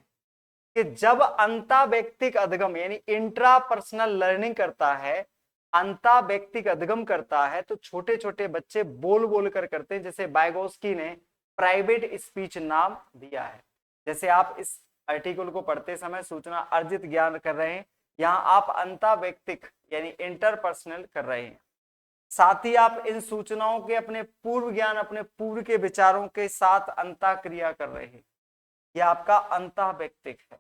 कि जब अंतःव्यक्तिक अधिगम यानी इंट्रा पर्सनल लर्निंग करता है, अंतःव्यक्तिक अधिगम करता है, तो छोटे छोटे बच्चे बोल बोल कर करते हैं। जैसे वाइगोस्की ने प्राइवेट स्पीच नाम दिया है। जैसे आप इस आर्टिकल को पढ़ते समय सूचना अर्जित ज्ञान कर रहे हैं, यहाँ आप अंतःव्यक्तिक यानी इंटरपर्सनल कर रहे हैं। साथ ही आप इन सूचनाओं के अपने पूर्व ज्ञान, अपने पूर्व के विचारों के साथ अंतःक्रिया कर रहे हैं। यह आपका अंतःव्यक्तिक है।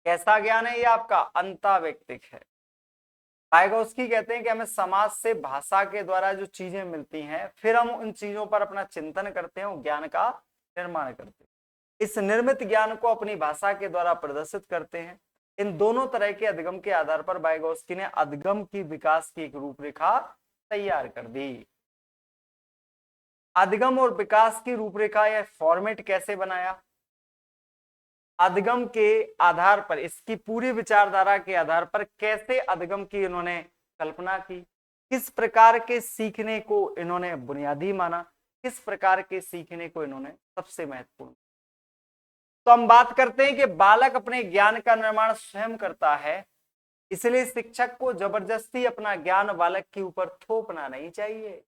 कैसा ज्ञान है? ये आपका अंतःव्यक्तिक है। वाइगोस्की कहते हैं कि हमें समाज से भाषा के द्वारा जो चीजें मिलती हैं, फिर हम उन चीजों पर अपना चिंतन करते हैं और ज्ञान का निर्माण करते हैं। इस निर्मित ज्ञान को अपनी भाषा के द्वारा प्रदर्शित करते हैं। इन दोनों तरह के अधिगम के आधार पर वाइगोस्की ने अधिगम की विकास की एक रूपरेखा तैयार कर दी। अधिगम और विकास की रूपरेखा या फॉर्मेट कैसे बनाया? अधिगम के आधार पर, इसकी पूरी विचारधारा के आधार पर कैसे अधिगम की इन्होंने कल्पना की, किस प्रकार के सीखने को इन्होंने बुनियादी माना, किस प्रकार के सीखने को इन्होंने सबसे महत्वपूर्ण। तो हम बात करते हैं कि बालक अपने ज्ञान का निर्माण स्वयं करता है, इसलिए शिक्षक को जबरदस्ती अपना ज्ञान बालक के ऊपर थोपना नहीं चाहिए,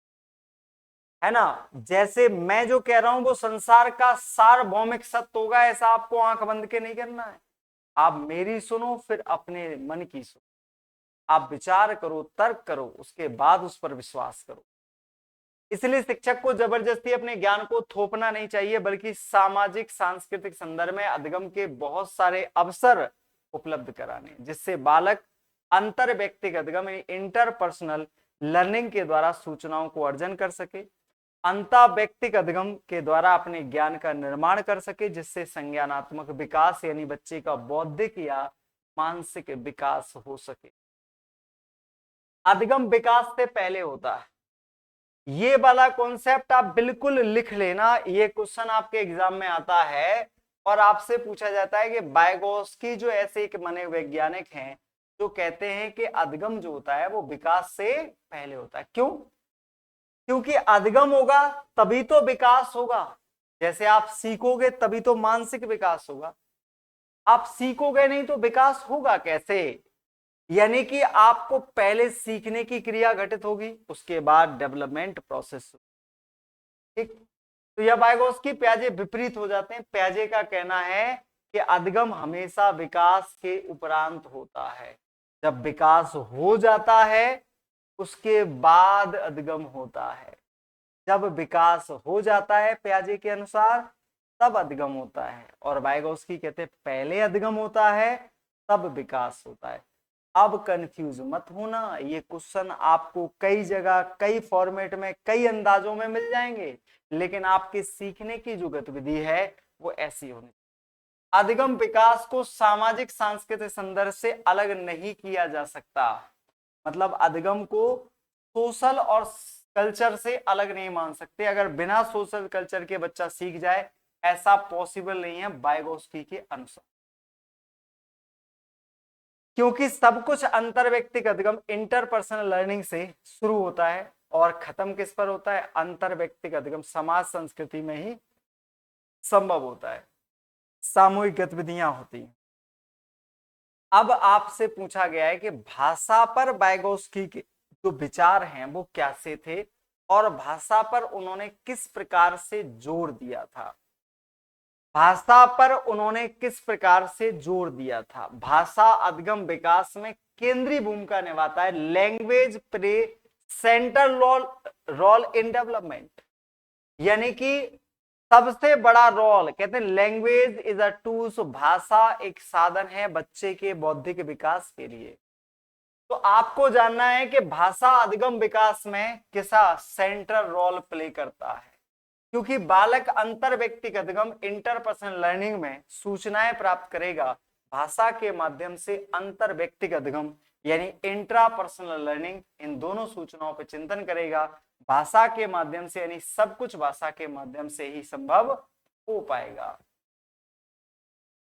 है ना। जैसे मैं जो कह रहा हूं वो संसार का सार्वभौमिक सत्य होगा, ऐसा आपको आंख बंद के नहीं करना है। आप मेरी सुनो, फिर अपने मन की सुनो, आप विचार करो, तर्क करो, उसके बाद उस पर विश्वास करो। इसलिए शिक्षक को जबरदस्ती अपने ज्ञान को थोपना नहीं चाहिए, बल्कि सामाजिक सांस्कृतिक संदर्भ में अधिगम के बहुत सारे अवसर उपलब्ध कराने, जिससे बालक अंतर व्यक्तिगत अधिगम इंटरपर्सनल लर्निंग के द्वारा सूचनाओं को अर्जन कर सके, अंतःव्यक्तिक अधिगम के द्वारा अपने ज्ञान का निर्माण कर सके, जिससे संज्ञानात्मक विकास यानी बच्चे का बौद्धिक या मानसिक विकास हो सके। अधिगम विकास से पहले होता है। ये वाला कॉन्सेप्ट आप बिल्कुल लिख लेना, ये क्वेश्चन आपके एग्जाम में आता है और आपसे पूछा जाता है कि वाइगोस्की जो ऐसे एक मनोवैज्ञानिक हैं जो कहते हैं कि अधिगम जो होता है वो विकास से पहले होता है। क्यों? क्योंकि अधिगम होगा तभी तो विकास होगा। जैसे आप सीखोगे तभी तो मानसिक विकास होगा, आप सीखोगे नहीं तो विकास होगा कैसे? यानी कि आपको पहले सीखने की क्रिया घटित होगी, उसके बाद डेवलपमेंट प्रोसेस। ठीक, तो यह वाइगोस्की प्याजे विपरीत हो जाते हैं। प्याजे का कहना है कि अधिगम हमेशा विकास के उपरांत होता है। जब विकास हो जाता है उसके बाद अधिगम होता है। जब विकास हो जाता है प्याजे के अनुसार तब अधिगम होता है, और वाइगोस्की कहते हैं पहले अधिगम होता है तब विकास होता है। अब कंफ्यूज मत होना, ये क्वेश्चन आपको कई जगह, कई फॉर्मेट में, कई अंदाजों में मिल जाएंगे, लेकिन आपके सीखने की जो गतिविधि है वो ऐसी होनी। अधिगम विकास को सामाजिक सांस्कृतिक संदर्भ से अलग नहीं किया जा सकता। मतलब अधिगम को सोशल और कल्चर से अलग नहीं मान सकते। अगर बिना सोशल कल्चर के बच्चा सीख जाए ऐसा पॉसिबल नहीं है वाइगोस्की के अनुसार, क्योंकि सब कुछ अंतरव्यक्तिक अधिगम इंटरपर्सनल लर्निंग से शुरू होता है और खत्म किस पर होता है? अंतरव्यक्तिक अधिगम समाज संस्कृति में ही संभव होता है, सामूहिक गतिविधियां होती हैं। अब आपसे पूछा गया है कि भाषा पर वाइगोस्की के जो विचार हैं वो कैसे थे और भाषा पर उन्होंने किस प्रकार से जोर दिया था। भाषा पर उन्होंने किस प्रकार से जोर दिया था? भाषा अधिगम विकास में केंद्रीय भूमिका निभाता है। Language play central role in development, यानी कि सबसे बड़ा रोल, कहते हैं लैंग्वेज इज अ टूल। भाषा एक साधन है बच्चे के बौद्धिक विकास के लिए। तो आपको जानना है कि भाषा अधिगम विकास में किसा सेंट्रल रोल प्ले करता है, क्योंकि बालक अंतर व्यक्तिगत अधिगम इंटरपर्सनल लर्निंग में सूचनाएं प्राप्त करेगा भाषा के माध्यम से। अंतर व्यक्तिगत अधिगम यानी इंट्रापर्सनल लर्निंग इन दोनों सूचनाओं पर चिंतन करेगा भाषा के माध्यम से, यानी सब कुछ भाषा के माध्यम से ही संभव हो पाएगा।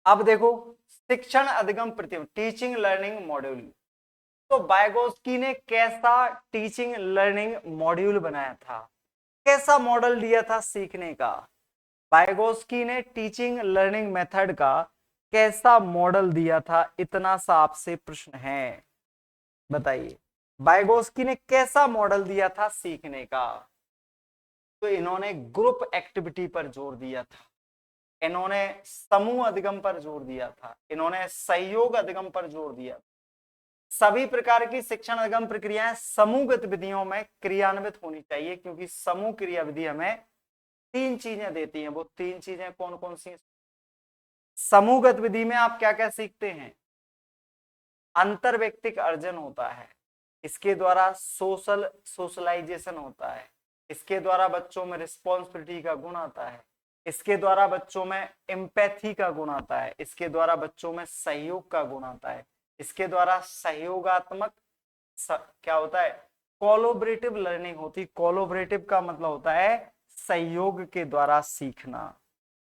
अब देखो शिक्षण अधिगम प्रतिबंध टीचिंग लर्निंग मॉड्यूल। तो वाइगोस्की ने कैसा टीचिंग लर्निंग मॉड्यूल बनाया था, कैसा मॉडल दिया था सीखने का? वाइगोस्की ने टीचिंग लर्निंग मेथड का कैसा मॉडल दिया था, इतना सा आपसे प्रश्न है, बताइए। वाइगोस्की ने कैसा मॉडल दिया था सीखने का? तो इन्होंने ग्रुप एक्टिविटी पर जोर दिया था, इन्होंने समूह अधिगम पर जोर दिया था, इन्होंने सहयोग अधिगम पर जोर दिया था। सभी प्रकार की शिक्षण अधिगम प्रक्रियाएं समूह गतिविधियों में क्रियान्वित होनी चाहिए, क्योंकि समूह क्रियाविधि हमें 3 चीजें देती हैं। वो 3 चीजें कौन कौन सी? समूह गतिविधि में आप क्या क्या सीखते हैं? अंतर व्यक्तिक अर्जन होता है, इसके द्वारा सोशलाइजेशन होता है, इसके द्वारा बच्चों में रिस्पॉन्सिबिलिटी का गुण आता है, इसके द्वारा बच्चों में एम्पैथी का गुण आता है, इसके द्वारा बच्चों में सहयोग का गुण आता है, इसके द्वारा सहयोगात्मक क्या होता है? कोलोबरेटिव लर्निंग होती। कोलोबरेटिव का मतलब होता है सहयोग के द्वारा सीखना।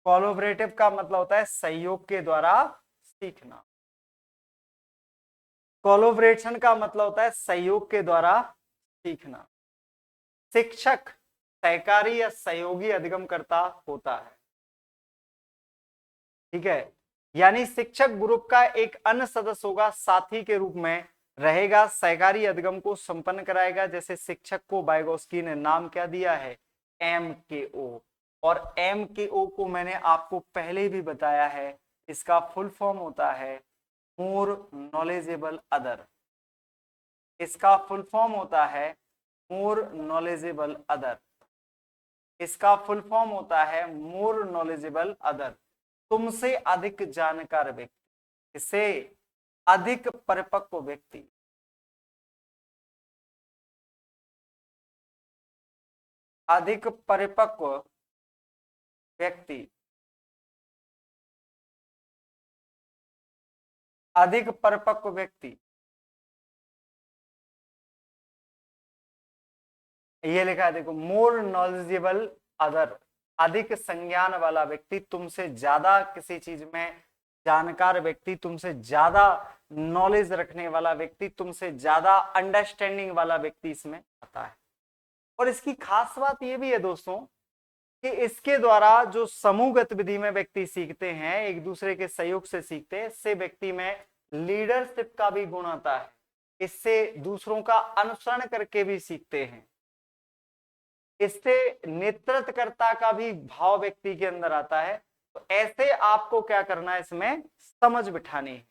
कोलोबरेटिव का मतलब होता है सहयोग के द्वारा सीखना। कोलोबरेशन का मतलब होता है सहयोग के द्वारा सीखना। शिक्षक सहकारी या सहयोगी अधिगमकर्ता होता है, ठीक है। यानी शिक्षक ग्रुप का एक अन्य सदस्य होगा, साथी के रूप में रहेगा, सहकारी अधिगम को संपन्न कराएगा। जैसे शिक्षक को वाइगोस्की ने नाम क्या दिया है? MKO। और MKO को मैंने आपको पहले भी बताया है, इसका फुल फॉर्म होता है मोर नॉलेजेबल अदर। इसका फुल फॉर्म होता है मोर नॉलेजेबल अदर। इसका फुल फॉर्म होता है मोर नॉलेजेबल अदर, तुमसे अधिक जानकार व्यक्ति, इससे अधिक परिपक्व व्यक्ति। अधिक परिपक्व व्यक्ति, अधिक परिपक्व व्यक्ति, ये लिखा है देखो, मोर नॉलेजेबल अदर, अधिक संज्ञान वाला व्यक्ति, तुमसे ज्यादा किसी चीज में जानकार व्यक्ति, तुमसे ज्यादा नॉलेज रखने वाला व्यक्ति, तुमसे ज्यादा अंडरस्टैंडिंग वाला व्यक्ति इसमें आता है। और इसकी खास बात ये भी है दोस्तों कि इसके द्वारा जो समूह गतिविधि में व्यक्ति सीखते हैं, एक दूसरे के सहयोग से सीखते हैं, इससे व्यक्ति में लीडरशिप का भी गुण आता है, इससे दूसरों का अनुसरण करके भी सीखते हैं, इससे नेतृत्वकर्ता का भी भाव व्यक्ति के अंदर आता है। तो ऐसे आपको क्या करना है, इसमें समझ बिठानी है,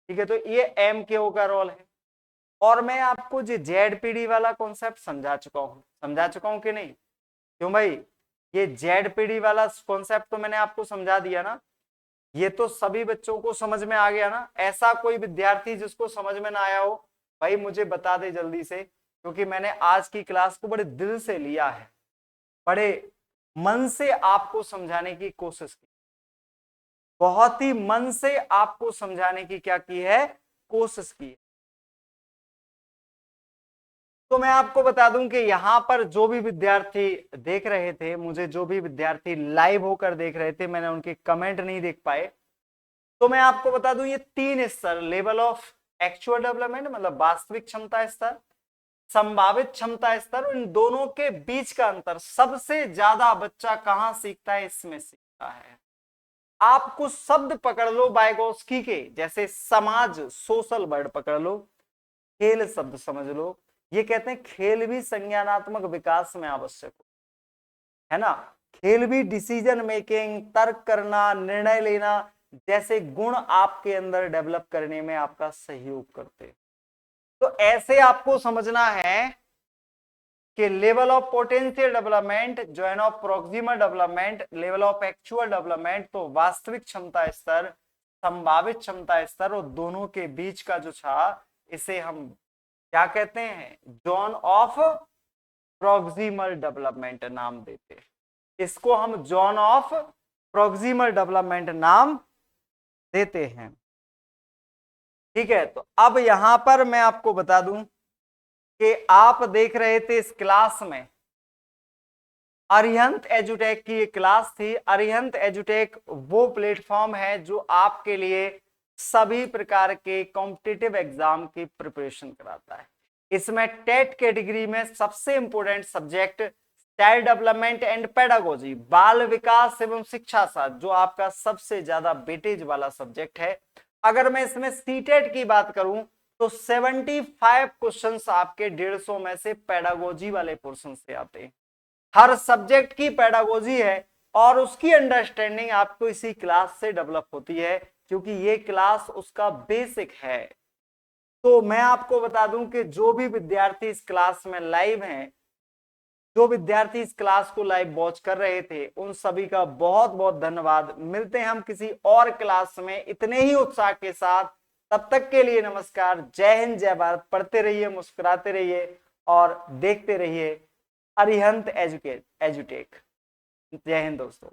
ठीक है। तो ये MKO का रोल है। और मैं आपको जो ZPD वाला कॉन्सेप्ट समझा चुका हूं कि नहीं? क्यों भाई? ये ZPD वाला कॉन्सेप्ट तो मैंने आपको समझा दिया ना, ये तो सभी बच्चों को समझ में आ गया ना? ऐसा कोई विद्यार्थी जिसको समझ में ना आया हो, भाई मुझे बता दे जल्दी से, क्योंकि मैंने आज की क्लास को बड़े दिल से लिया है, बड़े मन से आपको समझाने की कोशिश की, बहुत ही मन से आपको समझाने की क्या की है? कोशिश की। तो मैं आपको बता दूं कि यहां पर जो भी विद्यार्थी देख रहे थे, मुझे जो भी विद्यार्थी लाइव होकर देख रहे थे, मैंने उनके कमेंट नहीं देख पाए, तो मैं आपको बता दूं ये 3 स्तर, लेवल ऑफ एक्चुअल डेवलपमेंट मतलब वास्तविक क्षमता स्तर, संभावित क्षमता स्तर, इन दोनों के बीच का अंतर, सबसे ज्यादा बच्चा कहां सीखता है? इसमें सीखता है। आप कुछ शब्द पकड़ लो वाइगोस्की के, जैसे समाज, सोशल वर्ड पकड़ लो, खेल शब्द समझ लो, ये कहते हैं खेल भी संज्ञानात्मक विकास में आवश्यक है ना। खेल भी डिसीजन मेकिंग, तर्क करना, निर्णय लेना जैसे गुण आपके अंदर डेवलप करने में आपका सहयोग करते। तो ऐसे आपको समझना है कि level of potential development, join of proximal development, level of actual development, तो वास्तविक क्षमता स्तर, संभावित क्षमता स्तर, और दोनों के बीच का जो था, इसे हम क्या कहते हैं? जोन ऑफ प्रोक्सिमल डेवलपमेंट नाम देते हैं। इसको हम जोन ऑफ प्रोक्सिमल डेवलपमेंट नाम देते हैं, ठीक है। तो अब यहां पर मैं आपको बता दूं कि आप देख रहे थे इस क्लास में अरिहंत एजुटेक की एक क्लास थी। अरिहंत एजुटेक वो प्लेटफॉर्म है जो आपके लिए सभी प्रकार के कॉम्पिटिटिव एग्जाम की प्रिपरेशन कराता है। इसमें टेट कैटेगरी में सबसे important subject child development and pedagogy, बाल विकास एवं शिक्षा शास्त्र, जो आपका सबसे ज्यादा वेटेज वाला सब्जेक्ट है। अगर मैं इसमें सीटेट की बात करूं तो 75 क्वेश्चंस आपके 150 में से पेडागोजी वाले पोर्शन से आते हैं। हर सब्जेक्ट की पेडागोजी है और उसकी अंडरस्टैंडिंग आपको इसी क्लास से डेवलप होती है, क्योंकि ये क्लास उसका बेसिक है। तो मैं आपको बता दूं कि जो भी विद्यार्थी इस क्लास में लाइव हैं, जो विद्यार्थी इस क्लास को लाइव वॉच कर रहे थे, उन सभी का बहुत बहुत धन्यवाद। मिलते हैं हम किसी और क्लास में इतने ही उत्साह के साथ। तब तक के लिए नमस्कार, जय हिंद, जय भारत। पढ़ते रहिए, मुस्कुराते रहिए और देखते रहिए अरिहंत एजुटेक। जय हिंद दोस्तों।